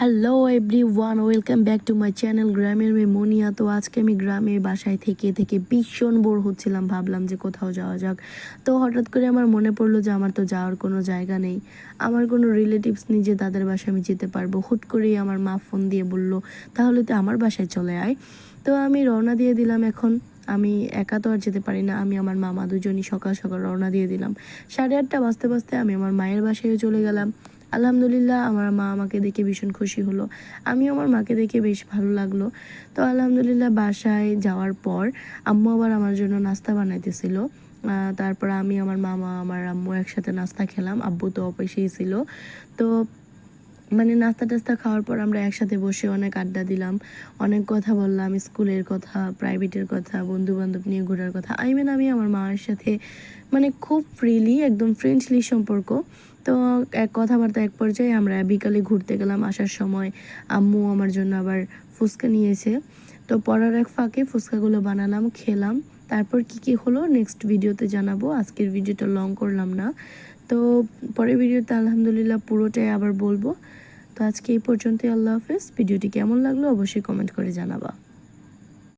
Hello everyone, welcome back to my channel গ্রামের মেয়ে মনিয়া। তো আজকে আমি গ্রামে বাসায় থেকে থেকে ভীষণ বোর হচ্ছিলাম, ভাবলাম যে কোথাও যাওয়া যাক। তো হঠাৎ করে আমার মনে পড়লো যে আমার তো যাওয়ার কোনো জায়গা নেই, আমার কোনো রিলেটিভস নেই যে তাদের বাসায় আমি যেতে পারবো। হুট করেই আমার মা ফোন দিয়ে বলল তাহলে তো আমার বাসায় চলে আয়। তো আমি রওনা দিয়ে দিলাম। এখন আমি একা তো আর যেতে পারি না, আমি আমার মামা দুজনই সকাল সকাল রওনা দিয়ে দিলাম। 8:30 বাজতে বাজতে আমি আমার মায়ের বাসায় চলে গেলাম। আলহামদুলিল্লাহ, আমার মা আমাকে দেখে ভীষণ খুশি হলো, আমিও আমার মাকে দেখে বেশ ভালো লাগলো। তো আলহামদুলিল্লাহ বাসায় যাওয়ার পর আম্মু আবার আমার জন্য নাস্তা বানাইতেছিল। তারপর আমি, আমার মামা, আমার আম্মু একসাথে নাস্তা খেলাম। আব্বু তো অফিসেই ছিল। তো নাস্তা টাস্তা খাওয়ার পর আমরা একসাথে বসে অনেক আড্ডা দিলাম, অনেক কথা বললাম, স্কুলের কথা, প্রাইভেটের কথা, বন্ধু বান্ধব নিয়ে ঘোরার কথা। আমি আমার মায়ের সাথে খুব ফ্রিলি, একদম ফ্রেন্ডলি সম্পর্ক। তো এক কথাবার্তা এক পর্যায়ে আমরা বিকালে ঘুরতে গেলাম। আসার সময় আম্মু আমার জন্য আবার ফুচকা নিয়েছে। তো পড়ার এক ফাঁকে ফুচকাগুলো বানালাম, খেলাম। তারপর কি হলো নেক্সট ভিডিওতে জানাবো, আজকের ভিডিওটা লং করলাম না। তো পরের ভিডিওতে আলহামদুলিল্লাহ পুরোটাই আবার বলবো। তো আজকে এই পর্যন্তই, আল্লাহ হাফেজ। ভিডিওটি কেমন লাগলো অবশ্যই কমেন্ট করে জানাবা।